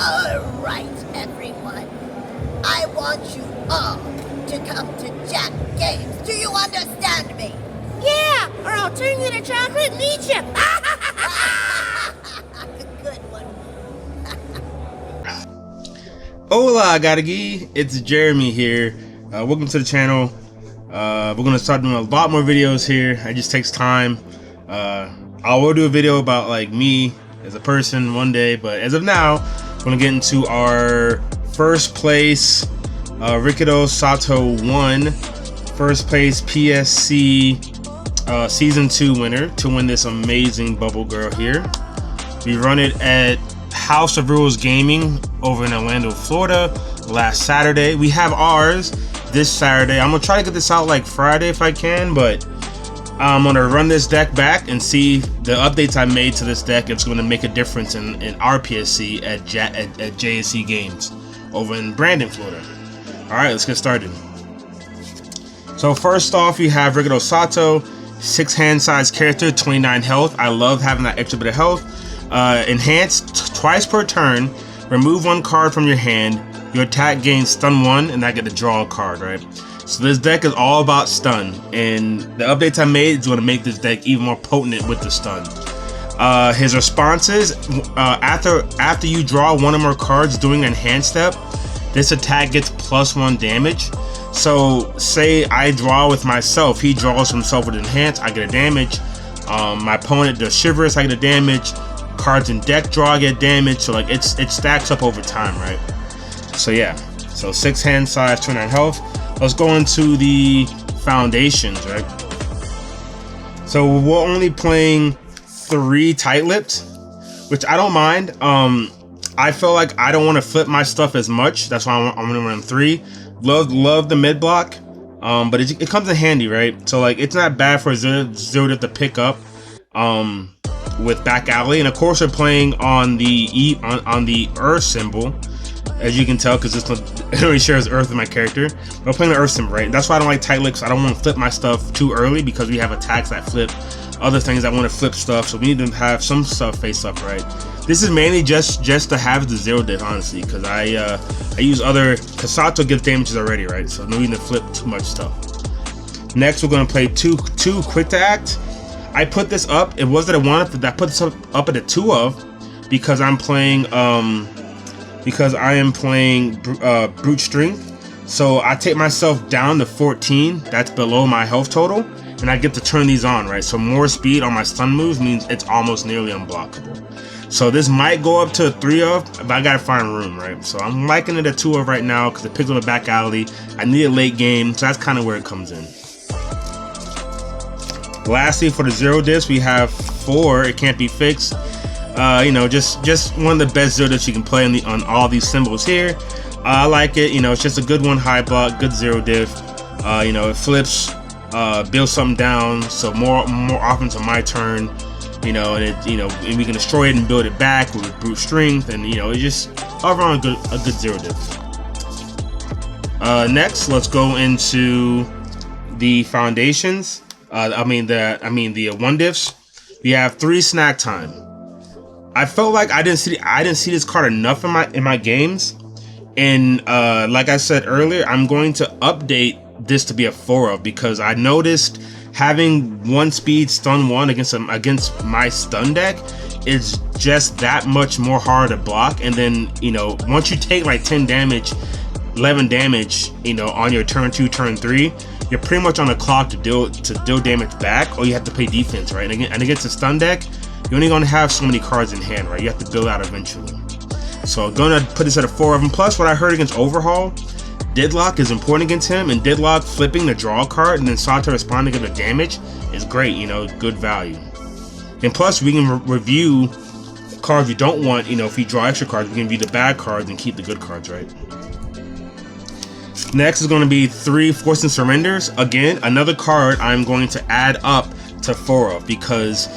Alright, everyone. I want you all to come to Jack Games. Do you understand me? Yeah, or I'll turn you into chocolate and eat you. Good one. Hola, Gargi. It's Jeremy here. Welcome to the channel. We're going to start doing a lot more videos here. It just takes time. I will do a video about like me as a person one day, but as of now, we're going to get into our first place Rikido Sato 1 first place PSC season 2 winner to win this amazing bubble girl here. We run it at House of Rules Gaming over in Orlando, Florida last Saturday. We have ours this Saturday. I'm gonna try to get this out like Friday if I can, but I'm gonna run this deck back and see the updates I made to this deck. It's gonna make a difference in our PSC at JSC Games over in Brandon, Florida. All right, let's get started. So first off, you have Rikido Sato, 6 hand size character, 29 health. I love having that extra bit of health. Enhanced twice per turn. Remove 1 card from your hand. Your attack gains stun 1, and I get to draw a card, right? So this deck is all about stun, and the updates I made is going to make this deck even more potent with the stun. His responses, after you draw 1 or more cards doing an enhanced step, this attack gets +1 damage. So say I draw with myself, he draws himself with enhance, I get a damage. My opponent does shivers, I get a damage. Cards in deck draw, I get damage. So like it stacks up over time, right? So yeah, so 6 hand size, 29 health. Let's go into the foundations, right? So we're only playing 3 tight-lipped, which I don't mind. I feel like I don't want to flip my stuff as much. That's why I'm gonna run 3. Love the mid block, but it comes in handy, right? So like it's not bad for zero to pick up with back alley, and of course we're playing on the earth symbol. As you can tell, because it only shares Earth with my character. We're playing the Earth symbol, right? That's why I don't like tight lips. I don't want to flip my stuff too early because we have attacks that flip other things that want to flip stuff. So we need to have some stuff face up, right? This is mainly just to have the 0 diff, honestly, because I use other. Sato gives damages already, right? So no need to flip too much stuff. Next, we're going to play two quick to act. I put this up. It was that I wanted that. I put this up at a 2 of because I'm playing brute strength, so I take myself down to 14. That's below my health total, and I get to turn these on, right? So more speed on my stun moves means it's almost nearly unblockable. So this might go up to a 3 of, but I gotta find room, right? So I'm liking it at 2 of right now because it picks on the back alley. I need a late game, so that's kind of where it comes in. Lastly, for the 0 disc, we have 4. It can't be fixed. You know, just one of the best 0 that you can play on all these symbols here. I like it. You know, it's just a good 1 high block, good 0 diff. You know, it flips, builds something down, so more often to my turn. You know, and and we can destroy it and build it back with brute strength, and you know, it's just overall a good 0 diff. Next, let's go into the foundations. The 1 diffs. We have 3 snack time. I felt like I didn't see this card enough in my games, and like I said earlier, I'm going to update this to be a 4 of because I noticed having 1 speed stun 1 against my stun deck is just that much more hard to block. And then once you take like 10 damage, 11 damage, on your turn 2, turn 3, you're pretty much on the clock to deal damage back, or you have to play defense, right? And against a stun deck, you're only going to have so many cards in hand, right? You have to build out eventually. So I'm going to put this at a 4 of them. Plus, what I heard against Overhaul, Deadlock is important against him, and Deadlock flipping the draw card and then Sato responding to the damage is great, good value. And plus, we can review cards you don't want, if you draw extra cards, we can review the bad cards and keep the good cards, right? Next is going to be 3 Force and Surrenders. Again, another card I'm going to add up to 4 of because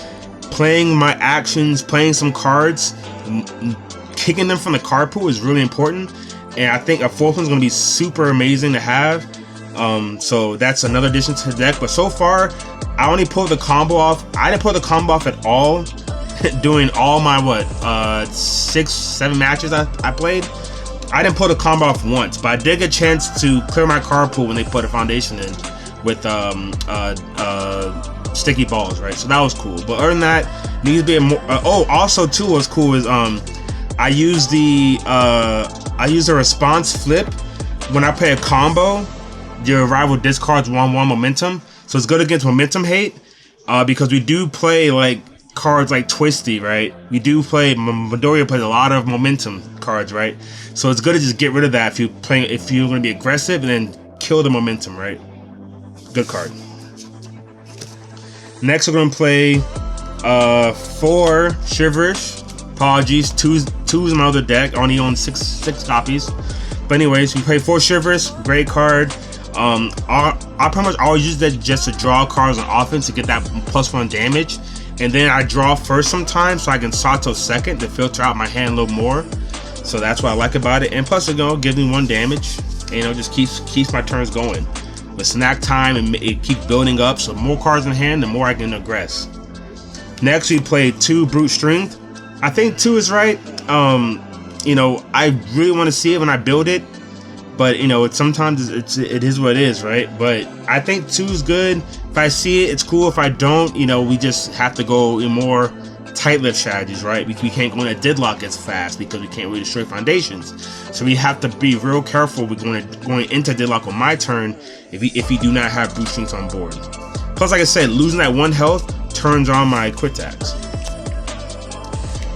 playing my actions, playing some cards, kicking them from the card pool is really important, and I think a 4th one's going to be super amazing to have. So that's another addition to the deck. But so far, I only pulled the combo off. I didn't pull the combo off at all doing all my 6-7 matches I played, I didn't pull the combo off once, but I did get a chance to clear my card pool when they put a foundation in with sticky balls, right? So that was cool. But other than that, needs to be a more. Also too, what's cool is I use the response flip when I play a combo. Your rival discards 1/1 momentum, so it's good against momentum hate because we do play like cards like Twisty, right? We do play Midoriya plays a lot of momentum cards, right? So it's good to just get rid of that if you're going to be aggressive and then kill the momentum, right? Good card. Next, we're going to play 4 Shivers. Apologies, two's in my other deck. I only own six copies. But anyways, we play 4 Shivers. Great card. I pretty much always use that just to draw cards on offense to get that +1 damage. And then I draw first sometimes so I can Sato second to filter out my hand a little more. So that's what I like about it. And plus, give me 1 damage. And, just keeps my turns going. With snack time, and it keeps building up. So the more cards in hand, the more I can aggress. Next, we play 2 Brute Strength. I think 2 is right. I really want to see it when I build it. But sometimes it is what it is, right? But I think 2 is good. If I see it, it's cool. If I don't, we just have to go in more tight lift strategies, right? We can't go in a deadlock as fast because we can't really destroy foundations. So we have to be real careful with going into deadlock on my turn if you do not have Brute Strength on board. Plus, like I said, losing that 1 health turns on my quick attacks.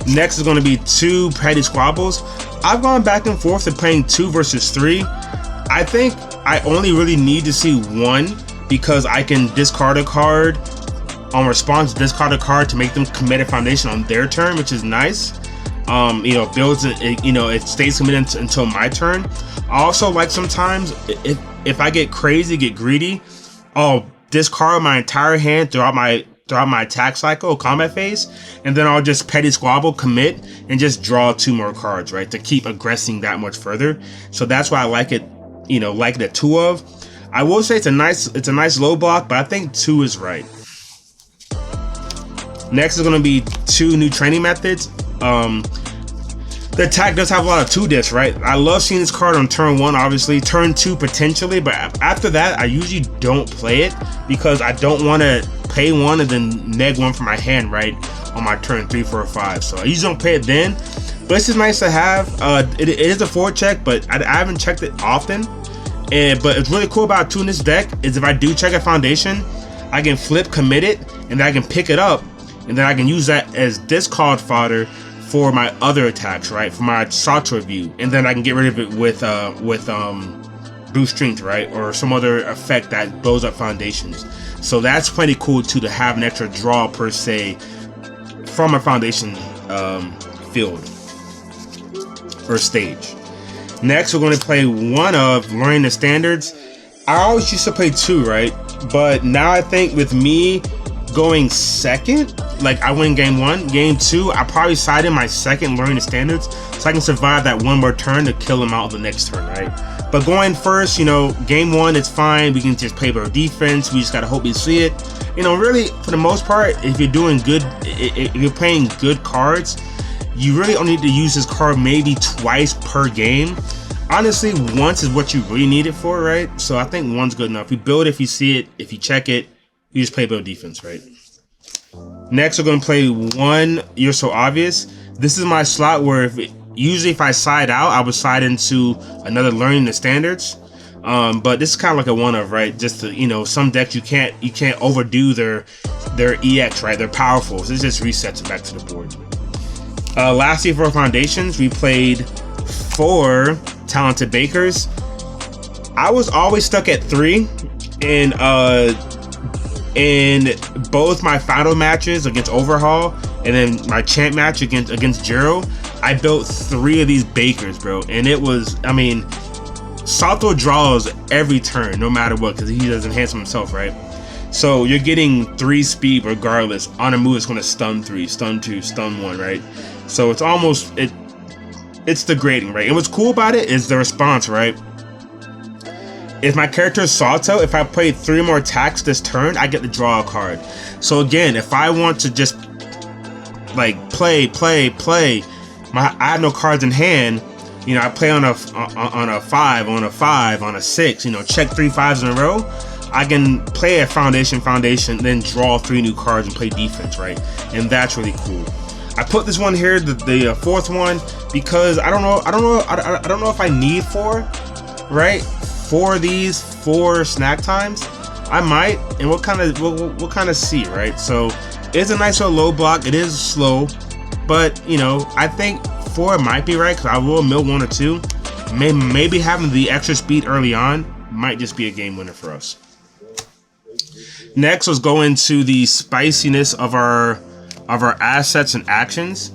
Next is going to be 2 Petty Squabbles. I've gone back and forth to playing 2 versus 3. I think I only really need to see 1 because I can discard a card on response, discard a card to make them commit a foundation on their turn, which is nice. Builds it, it stays committed until my turn. I also like sometimes if I get crazy, get greedy, I'll discard my entire hand throughout my attack cycle, combat phase, and then I'll just Petty Squabble, commit, and just draw 2 more cards, right, to keep aggressing that much further. So that's why I like it, like it at 2 of. I will say it's a nice low block, but I think 2 is right. Next is going to be 2 new training methods. The attack does have a lot of 2 discs, right? I love seeing this card on turn 1, obviously, turn 2 potentially, but after that, I usually don't play it because I don't want to pay 1 and then neg 1 from my hand, right, on my turn 3, 4, or 5. So I usually don't pay it then, but this is nice to have. It is a forward check, but I haven't checked it often. But it's really cool about 2 in this deck is if I do check a foundation, I can flip, commit it, and then I can pick it up, and then I can use that as discard fodder for my other attacks, right? For my Sato review, and then I can get rid of it with Brute Strength, right? Or some other effect that blows up foundations. So that's pretty cool too, to have an extra draw per se from a foundation field or stage. Next, we're going to play 1 of Learning the Standards. I always used to play 2, right? But now I think with me going second, like I win game 1, game 2, I probably side in my second Learning the Standards so I can survive that 1 more turn to kill him out the next turn, right? But going first, game 1, it's fine. We can just play better defense. We just gotta hope we see it. Really, for the most part, if you're doing good, if you're playing good cards, you really only need to use this card maybe twice per game. Honestly, once is what you really need it for, right? So I think 1's good enough. You build it if you see it, if you check it, you just play better defense, right? Next, we're gonna play 1 You're So Obvious. This is my slot where usually if I side out, I would side into another Learning the Standards. But this is kind of like a 1 of, right? Just to, some decks you can't overdo their EX, right? They're powerful, so it just resets it back to the board. Lastly, for foundations, we played 4 Talented Bakers. I was always stuck at 3, and in both my final matches against Overhaul and then my champ match against Jiro, I built 3 of these bakers, bro. And it was, Sato draws every turn, no matter what, because he doesn't enhance himself, right? So you're getting 3 speed regardless on a move that's going to stun 3, stun 2, stun 1, right? So it's almost, it's degrading, right? And what's cool about it is the response, right? If my character is Sato, if I play 3 more attacks this turn, I get to draw a card. So again, if I want to just like play. I have no cards in hand. You know, I play on a 5, on a 6. You know, check 3 5s in a row. I can play a foundation, then draw 3 new cards and play defense, right? And that's really cool. I put this one here, the fourth one, because I don't know if I need 4, right? 4 of these, 4 snack times. I might, and we'll kind of see, right? So it's a nice little low block. It is slow, but you know, I think 4 might be right, because I will mill 1 or 2. Maybe having the extra speed early on might just be a game winner for us. Next, let's go into the spiciness of our assets and actions.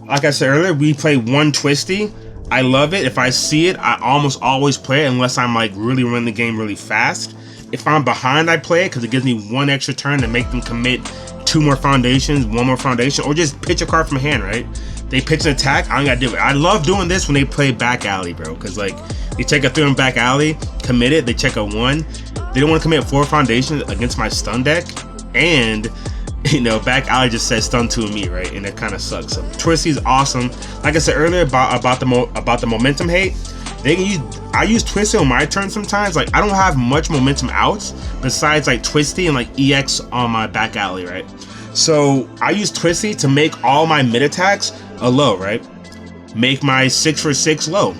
Like I said earlier, we play 1 twisty. I love it. If I see it, I almost always play it, unless I'm like really running the game really fast. If I'm behind, I play it because it gives me 1 extra turn to make them commit 2 more foundations, 1 more foundation, or just pitch a card from hand, right? They pitch an attack, I ain't gotta do it. I love doing this when they play back alley, bro, because like they take a 3 on back alley, commit it, they check a 1. They don't want to commit 4 foundations against my stun deck, and you know, back alley just says stun 2 of me, right? And it kind of sucks. So twisty is awesome. Like I said earlier about the momentum hate, they can use. I use twisty on my turn sometimes. Like I don't have much momentum outs besides like twisty and like EX on my back alley, right? So I use twisty to make all my mid attacks a low, right? Make my 6 for 6 low.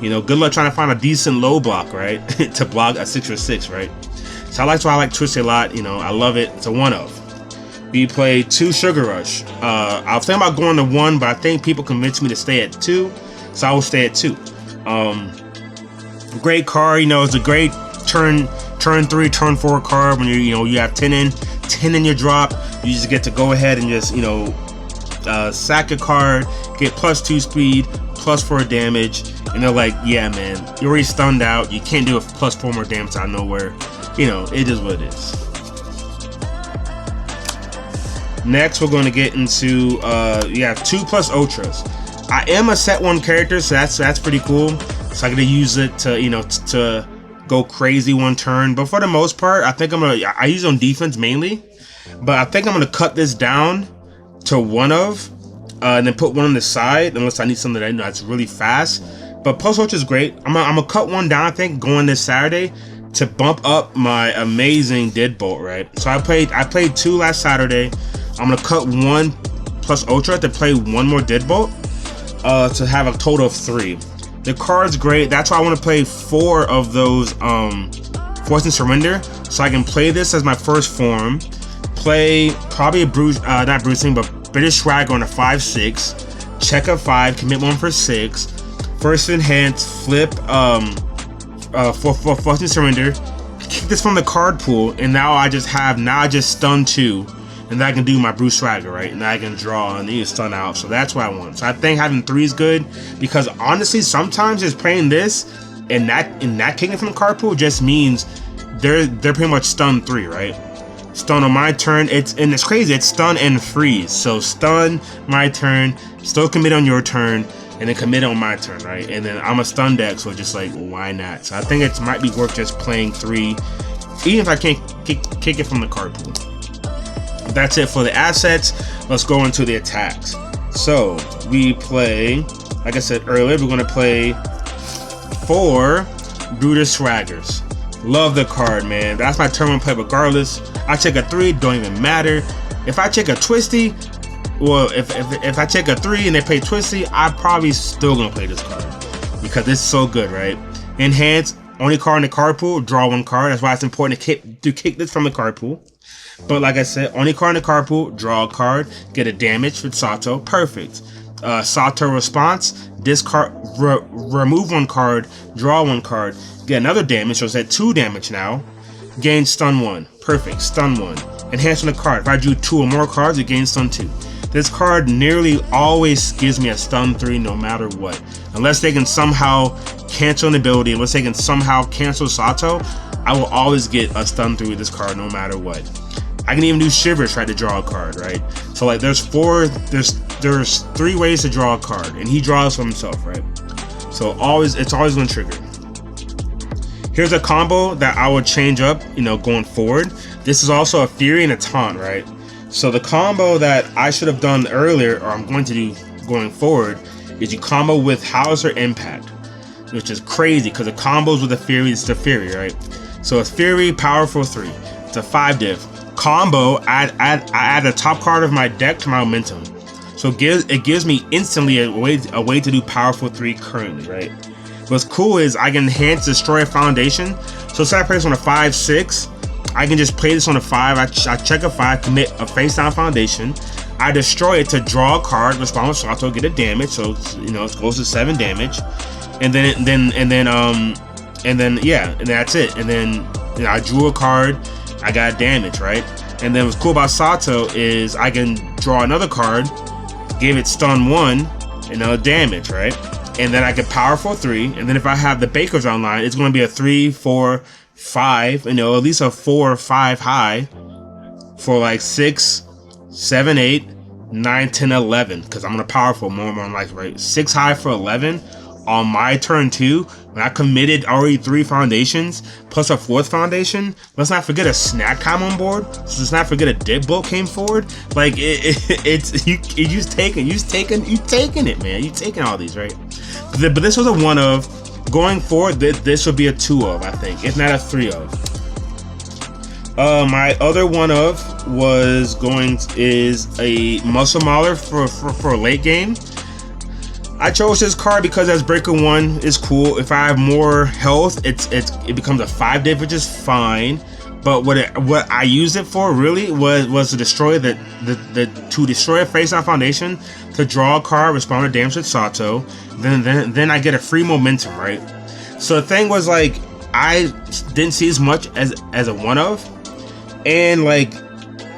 You know, good luck trying to find a decent low block, right? To block a 6 for 6, right? So that's why I like twisty a lot. You know, I love it. It's a 1-of. We play 2 Sugar Rush. I was thinking about going to 1, but I think people convinced me to stay at 2, so I will stay at 2. Great card, you know, it's a great turn 3, turn 4 card when you have 10 in your drop. You just get to go ahead and just, you know, sack a card, get +2 speed, +4 damage, and they're like, yeah, man, you're already stunned out. You can't do a +4 more damage out of nowhere. You know, it is what it is. Next, we're going to get into you have 2+ ultras. I am a set 1 character, so that's pretty cool. So I'm gonna use it to, you know, to go crazy 1 turn. But for the most part, I think I use it on defense mainly. But I think I'm gonna cut this down to 1-of, and then put 1 on the side, unless I need something that I know that's really fast. But plus ultra is great. I'm gonna cut 1 down, I think, going this Saturday to bump up my amazing deadbolt, right? So I played 2 last Saturday. I'm gonna cut 1 plus ultra to play 1 more deadbolt, to have a total of 3. The card's great. That's why I want to play 4 of those Force and Surrender, so I can play this as my first form. Play probably a not bruising, but British Swagger on a 5/6. Check a 5, commit 1 for 6. First enhance, flip for Force and Surrender. Kick this from the card pool, and now I just stun 2. And then I can do my Bruce Swagger, right? And I can draw and then you stun out. So that's what I want. So I think having 3 is good, because honestly, sometimes just playing this and not kicking from the card pool just means they're pretty much stun 3, right? Stun on my turn. It's crazy. It's stun and freeze. So stun my turn, still commit on your turn, and then commit on my turn, right? And then I'm a stun deck, so just like, why not? So I think it might be worth just playing 3, even if I can't kick it from the card pool. That's it for the assets. Let's go into the attacks. So we play, like I said earlier, we're gonna play 4 Brutus Swaggers. Love the card, man. That's my turn 1 play regardless. I check a 3, don't even matter. If I check a twisty, well, if I check a 3 and they play twisty, I'm probably still gonna play this card because it's so good, right? Enhance, only card in the card pool, draw 1 card. That's why it's important to kick this from the card pool. But like I said, only card in the card pool, draw a card, get a damage with Sato, perfect. Sato response, discard, remove 1 card, draw 1 card, get another damage, so it's at 2 damage now. Gain stun 1, perfect, stun 1. Enhance on the card, if I drew 2 or more cards, it gains stun 2. This card nearly always gives me a stun 3 no matter what. Unless they can somehow cancel an ability, unless they can somehow cancel Sato, I will always get a stun 3 with this card no matter what. I can even do Shiver, try to draw a card, right? So like there's 3 ways to draw a card, and he draws for himself, right? So it's always gonna trigger. Here's a combo that I would change up, you know, going forward. This is also a Fury and a Taunt, right? So the combo that I should have done earlier, or I'm going to do going forward, is you combo with Hauser Impact, which is crazy because the combos with the Fury is the Fury, right? So it's Fury, Powerful 3. It's a 5 div. Combo, I add the top card of my deck to my momentum. So it gives me instantly a way to do Powerful 3 currently, right? What's cool is I can enhance Destroy a Foundation. So say I play this on a 5/6, I can just play this on a 5. I check a 5, commit a face down foundation. I destroy it to draw a card, respond with Sato, get a damage. So it goes to 7 damage, and then that's it. And then I drew a card, I got damage, right? And then what's cool about Sato is I can draw another card, give it stun 1, and another damage, right? And then I get Powerful 3, and then if I have the Bakers online, it's going to be a 3, 4, 5, at least a 4 or 5 high for like 6, 7, 8, 9, 10, 11, because I'm going to Powerful more and more like, right? 6 high for 11 on my turn 2, when I committed already 3 foundations plus a 4th foundation. Let's not forget a snack time on board. So let's not forget a deadbolt came forward. Like it's you just taking it, man. You taking all these, right? But this was a 1 of. Going forward, this would be a 2 of, I think, if not a 3 of. My other 1 of is a Muscle Mauler for late game. I chose this card because as Breaker 1 is cool. If I have more health, it becomes a 5 div, which is fine. But what I used it for really was to destroy to destroy a face down foundation, to draw a card, respond to damage with Sato. Then I get a free momentum, right? So the thing was, like, I didn't see as much as a 1 of, and like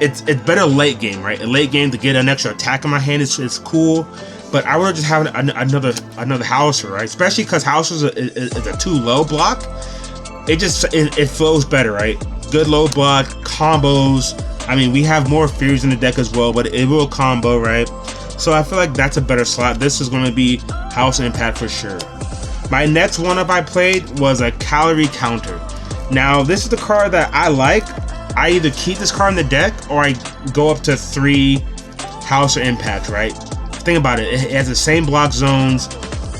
it's better late game, right? Late game to get an extra attack in my hand is cool. But I would just have another Hauser, right? Especially because Hauser is a too low block. It flows better, right? Good low block combos. I mean, we have more Furies in the deck as well, but it will combo, right? So I feel like that's a better slot. This is going to be House Impact for sure. My next 1 up I played was a Calorie Counter. Now, this is the card that I like. I either keep this card in the deck or I go up to 3 House Impact, right? Think about it. It has the same block zones,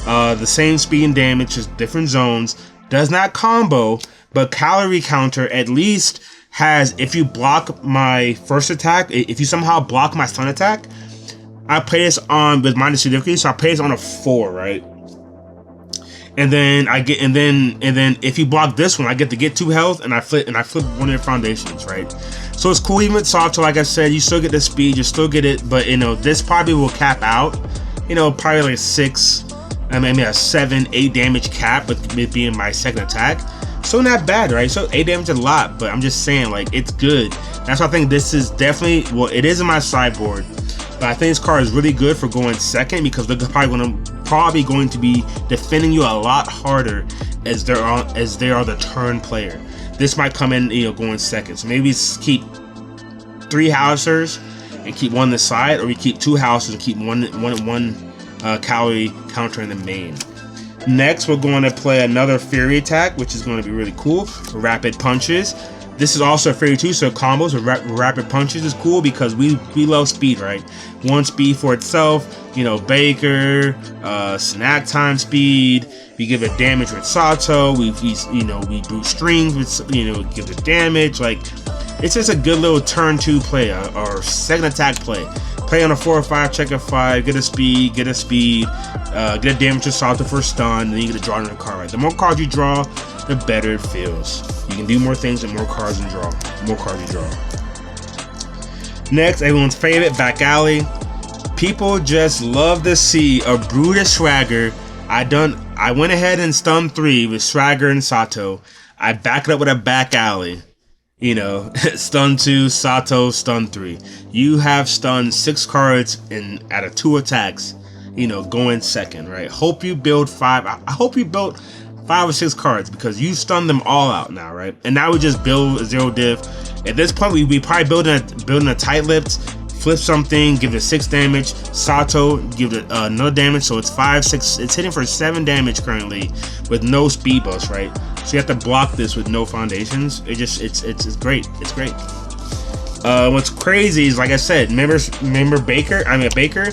the same speed and damage, just different zones. Does not combo, but Calorie Counter at least has, if you block my first attack, if you somehow block my stun attack, I play this on with -2 difficulty, so I play this on a 4, right? And then if you block this one, I get to get 2 health, and I flip 1 of your foundations, right? So it's cool even with Sato. Like I said, you still get the speed, you still get it, but this probably will cap out, probably like 6, maybe a 7, 8 damage cap with it being my second attack. So not bad, right? So 8 damage is a lot, but I'm just saying, like, it's good. That's why I think this is definitely, well, it is in my sideboard, but I think this card is really good for going second because they're probably going to be defending you a lot harder as they are the turn player. This might come in, going second. So maybe keep 3 Housers and keep 1 on the side, or we keep 2 Housers and keep one Calorie Counter in the main. Next, we're going to play another Fury attack, which is going to be really cool. Rapid Punches. This is also a Fury 2, so combos with Rapid Punches is cool because we love speed, right? 1 speed for itself, Baker, snack time speed. We give it damage with Sato. We boot strings with, give the damage. Like, it's just a good little turn 2 play or second attack play. Play on a 4 or 5, check a 5, get a speed, get a damage to Sato for stun, then you get to draw another card, right? The more cards you draw, the better it feels. You can do more things and more cards you draw. Next, everyone's favorite, Back Alley. People just love to see a Brutus Swagger. I went ahead and stun 3 with Swagger and Sato. I back it up with a Back Alley. Stun 2, Sato, stun 3. You have stunned 6 cards out of 2 attacks, going second, right? Hope you build 5. I hope you built 5 or 6 cards because you stunned them all out now, right? And now we just build a 0 div. At this point, we probably building a tight lips, flip something, give it 6 damage. Sato, give it another damage, so it's 5, 6. It's hitting for 7 damage currently with no speed bust, right? So you have to block this with no foundations. It's great. It's great. What's crazy is, like I said, remember Baker? I mean Baker.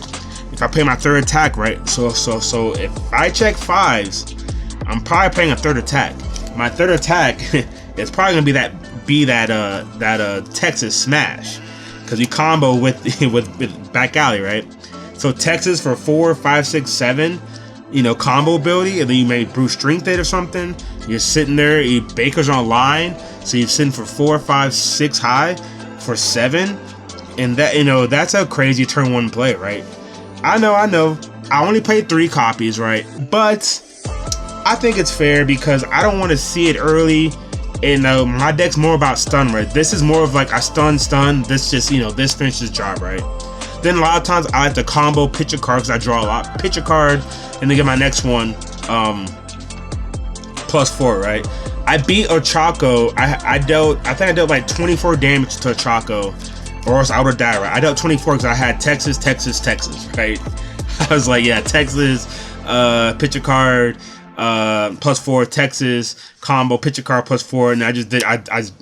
If I play my third attack, right? So if I check 5s, I'm probably playing a third attack. My third attack is probably gonna be that Texas smash, because you combo with with back alley, right? So Texas for 4, 5, 6, 7, you know, combo ability, and then you may Bruce Strength it or something. You're sitting there, Baker's online, so you're sitting for 4, 5, 6 high for 7, and that, you know, that's a crazy turn 1 play, right? I know. I only played 3 copies, right? But I think it's fair because I don't want to see it early. And my deck's more about stun, right? This is more of like a stun. This just, you know, this finishes the job, right? Then a lot of times I like to combo pitch a card because I draw a lot. Pitch a card and then get my next one +4, right? I beat Ochako. I think I dealt like 24 damage to Ochako, or else I would have died, right? I dealt 24 because I had Texas, right? I was like, yeah, Texas, pitch a card, +4, Texas, combo, pitch a card +4, and I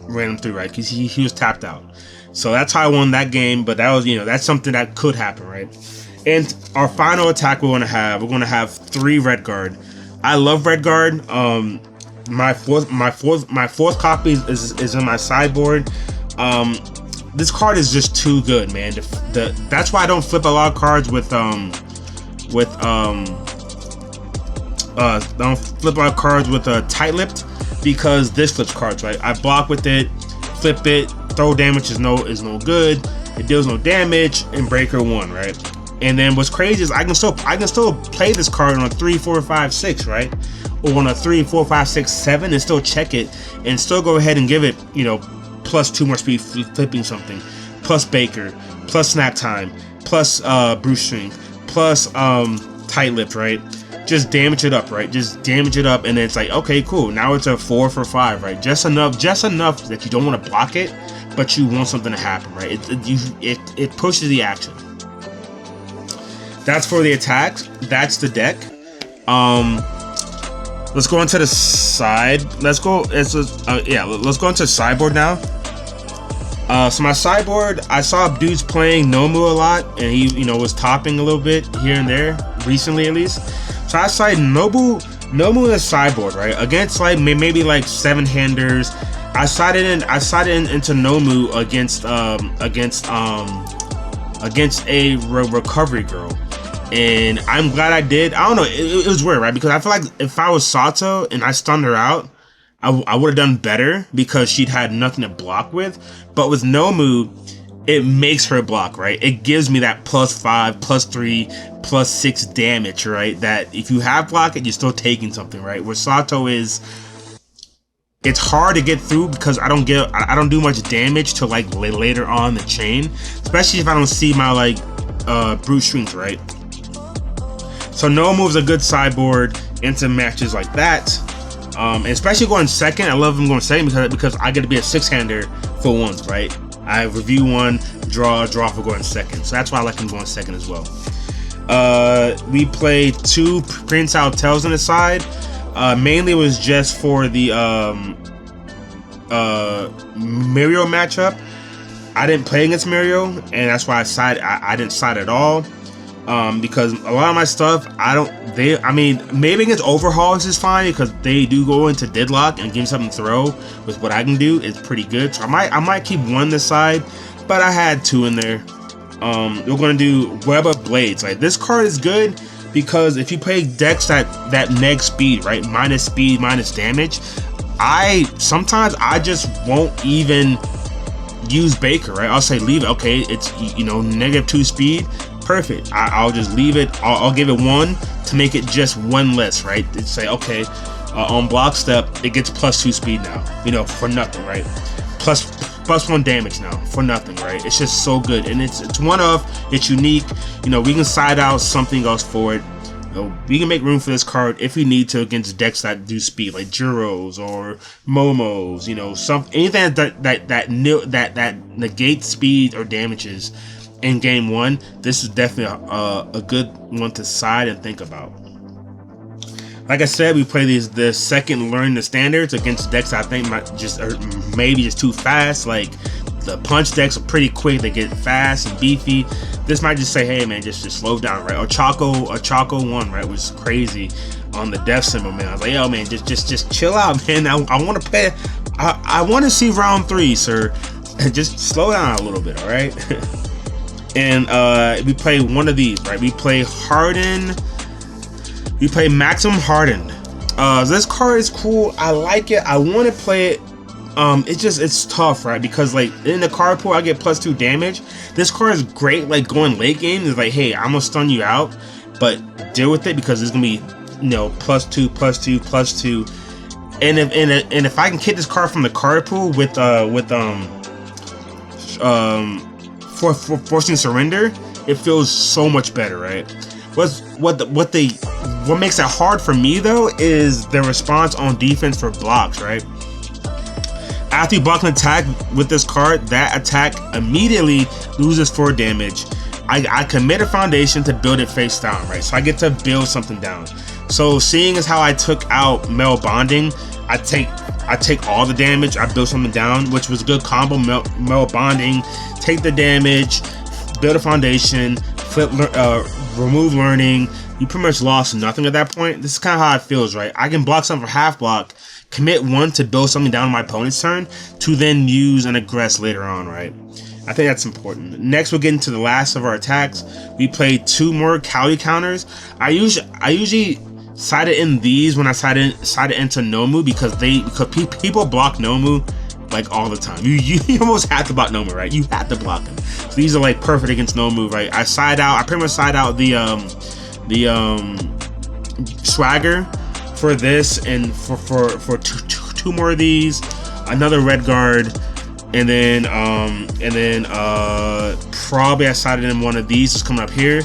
ran him through, right? Because he was tapped out. So that's how I won that game, but that was, you know, that's something that could happen, right? And our final attack we're gonna have 3 red guard. I love red guard. My fourth copy is in my sideboard. This card is just too good, man. That's why I don't flip a lot of cards don't flip a lot of cards with tight-lipped, because this flips cards, right? I block with it, flip it, throw damage is no good, it deals no damage, and breaker 1, right? And then what's crazy is I can still play this card on a 3, 4, 5, 6, right? Or on a 3, 4, 5, 6, 7, and still check it, and still go ahead and give it, you know, +2 more speed flipping something, plus Baker, plus snap time, plus Bruce Strength, plus tight lipped, right? Just damage it up, right? Just damage it up, and then it's like, okay, cool. Now it's a 4 for 5, right? Just enough that you don't want to block it, but you want something to happen, right? It pushes the action. That's for the attacks. That's the deck. Let's go into the side. Let's go into the sideboard now. So my sideboard, I saw dudes playing Nomu a lot, and he, you know, was topping a little bit here and there recently, at least. So I decided Nomu in the sideboard, right? Against like maybe like 7-handers. I sided into Nomu against a recovery girl. And I'm glad I did. I don't know, it was weird, right? Because I feel like if I was Sato and I stunned her out, I would have done better because she'd had nothing to block with. But with Nomu, it makes her block, right? It gives me that +5, +3, +6 damage, right? That if you have block it, you're still taking something, right? Where Sato is, it's hard to get through because I don't do much damage till like later on the chain, especially if I don't see my like Bruce Strength, right? So Nomu is a good sideboard into matches like that. And especially going second, I love him going second because I get to be a 6-hander for once, right? I review 1, draw for going second. So that's why I like him going second as well. We played 2 Prince Out Tails on the side. Mainly it was just for the Mario matchup. I didn't play against Mario, and that's why I didn't side at all. Because a lot of my stuff, I mean, maybe against Overhauls is fine because they do go into deadlock and give me something to throw with what I can do. It's pretty good. So I might keep 1 this side, but I had 2 in there. We're gonna do Web of Blades. Like, this card is good because if you play decks that neg speed, right, minus speed, minus damage, sometimes I just won't even use Baker, right? I'll say leave it. Okay, it's, you know, -2 speed. Perfect. I'll just leave it. I'll give it 1 to make it just 1 less, right? It's say, okay, on block step, it gets +2 speed now, you know, for nothing, right? Plus 1 damage now for nothing, right? It's just so good, and it's one of, it's unique. You know, we can side out something else for it. You know, we can make room for this card if we need to against decks that do speed, like Juros or Momos. You know, anything that negates speed or damages in game 1. This is definitely a good one to side and think about. Like I said, we play the second learn the standards against decks I think maybe just too fast, like the punch decks are pretty quick. They get fast and beefy. This might just say, hey man, just slow down, right? Or Chaco 1, right, which is crazy on the death symbol, man. I was like, yo man, just chill out, man. I want to play. I want to see round 3, sir. Just slow down a little bit, all right? And we play one of these, right? We play Harden. We play Maximum Harden. This card is cool. I like it. I want to play it. It's tough, right? Because like in the card pool, I get +2 damage. This card is great, like going late game. It's like, hey, I'm gonna stun you out, but deal with it because it's gonna be, you know, +2, +2, +2. And if I can get this card from the card pool with forcing surrender, it feels so much better, right? What makes it hard for me though is the response on defense for blocks, right? After you block an attack with this card, that attack immediately loses 4 damage. I commit a foundation to build it face down, right? So I get to build something down. So seeing as how I took out Mel Bonding, I take all the damage, I build something down, which was a good combo. Mel Bonding, take the damage, build a foundation, flip, remove learning. You pretty much lost nothing at that point. This is kind of how it feels, right? I can block something for half block, commit 1 to build something down on my opponent's turn, to then use and aggress later on, right? I think that's important. Next, we'll get into the last of our attacks. We play 2 more Cali counters. I usually side it in these when I side it into Nomu because people block Nomu like all the time. You almost have to block Nomu, right? You have to block him. So these are like perfect against Nomu, right? I pretty much side out the swagger for this, and for two more of these, another red guard, and then probably I sided in one of these is coming up here,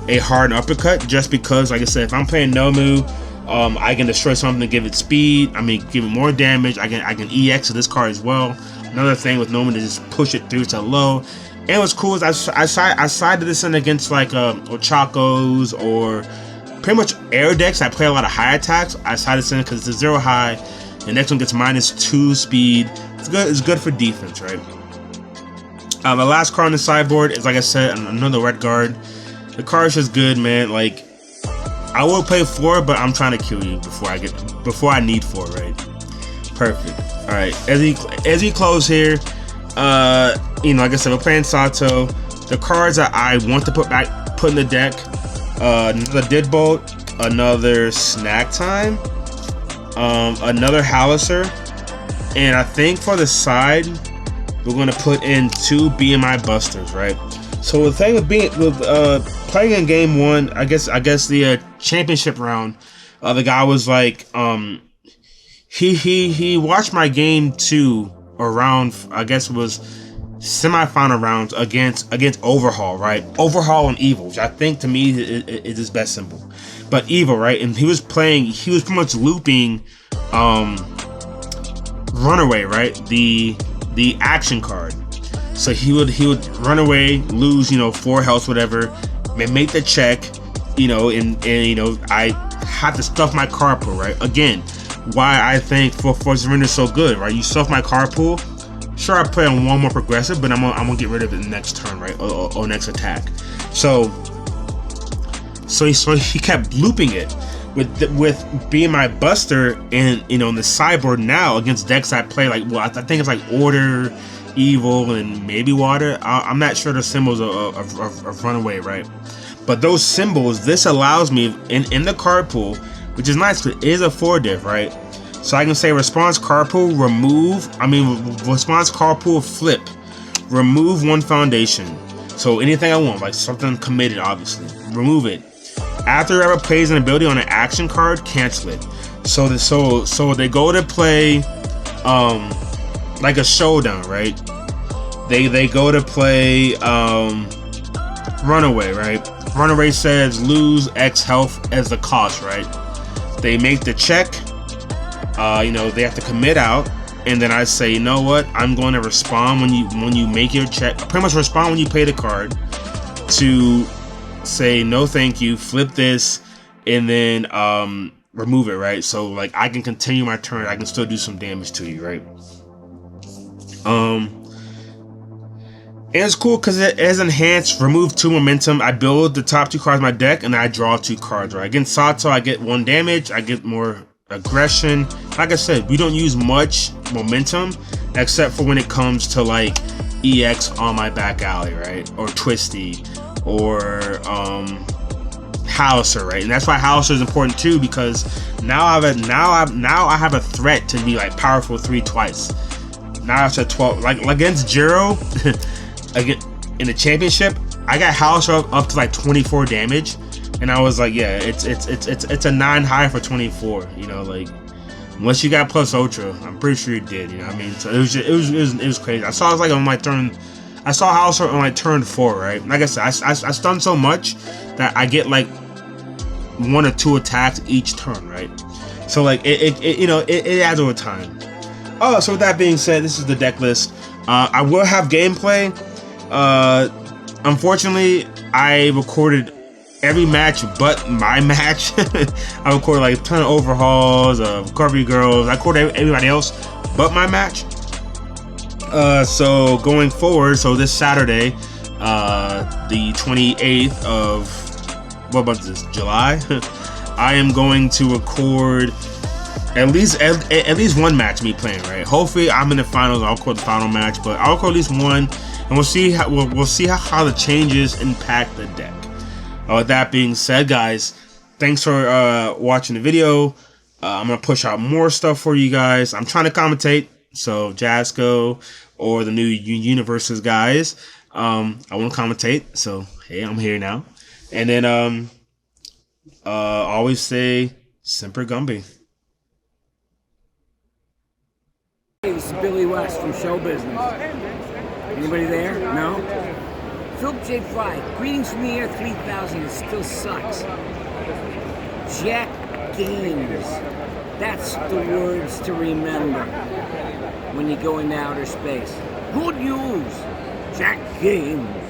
a hard uppercut, just because, like I said, if I'm playing Nomu, I can destroy something to give it speed. I mean, give it more damage. I can EX to this card as well. Another thing with Nomu to just push it through to low. And what's cool is I sided this in against like Ochakos or pretty much air decks. I play a lot of high attacks. I sided this in because it's a 0 high. The next one gets -2 speed. It's good. It's good for defense, right? The last card on the sideboard is, like I said, another red guard. The card is just good, man. Like, I will play 4, but I'm trying to kill you before I need 4, right? Perfect. All right. As we close here, you know, like I said, we're playing Sato. The cards that I want to put in the deck: another Deadbolt, another Snack Time, another Howitzer, and I think for the side we're gonna put in 2 BMI Busters, right? So the thing with playing in game 1, I guess the championship round, the guy was like, he watched my game 2 or round, I guess it was semifinal rounds against Overhaul, right? Overhaul and Evil, which I think to me is his best symbol. But Evil, right? And he was pretty much looping Runaway, right? The action card. So he would run away, lose, you know, 4 health, whatever, make the check, you know, and you know, I have to stuff my card pool, right? Again, why I think for surrender is so good, right? You stuff my card pool. Sure, I play on 1 more progressive, but I'm gonna get rid of it next turn, right? Or next attack. So he kept looping it with being my Buster, and you know, in the sideboard now against decks I play, like, well, I think it's like Order, Evil, and maybe Water. I'm not sure the symbols of Runaway, right? But those symbols, this allows me in the card pool, which is nice because it is a 4 diff, right? So I can say response card pool, response card pool flip, remove 1 foundation. So anything I want, like something committed, obviously, remove it. After whoever plays an ability on an action card, cancel it. So they go to play like a showdown, right? They go to play Runaway, right? Runaway says lose X health as the cost, right? They make the check. You know, they have to commit out, and then I say, you know what? I'm going to respond when you make your check. Pretty much respond when you pay the card to say no, thank you. Flip this, and then remove it, right? So like I can continue my turn. I can still do some damage to you, right? And it's cool because it has enhanced remove 2 momentum. I build the top 2 cards of my deck and I draw 2 cards, right? Against Sato, I get 1 damage, I get more aggression. Like I said, we don't use much momentum except for when it comes to like EX on my back alley, right? Or Twisty, or Hauser, right? And that's why Hauser is important too, because now I have a threat to be like powerful 3 twice. Now it's at 12. Like against Jiro, again in the championship, I got Hauser up to like 24 damage, and I was like, yeah, it's a 9 high for 24. You know, like once you got plus ultra, I'm pretty sure you did. You know what I mean? So it was crazy. I saw it like on my turn. I saw Hauser on like turn 4, right? Like I said, I stun so much that I get like 1 or 2 attacks each turn, right? So like it adds over time. Oh, so with that being said, this is the deck list. I will have gameplay. Unfortunately, I recorded every match but my match. I recorded like a ton of overhauls of Recovery Girls. I recorded everybody else but my match. So going forward, so this Saturday, the 28th of, what month is this? July? I am going to record at least 1 match me playing, right? Hopefully I'm in the finals. I'll record the final match, but I'll record at least 1, and we'll see how we'll see how the changes impact the deck. With that being said, guys, thanks for watching the video. I'm gonna push out more stuff for you guys. I'm trying to commentate, so Jasco or the new Universes guys, I want to commentate. So hey, I'm here now. And then always say Semper Gumby. Hey, this is Billy West from Show Business. Anybody there? No? Philip J. Fry, greetings from the year 3000. It still sucks. Jack Games. That's the words to remember when you go into outer space. Good news. Jack Games.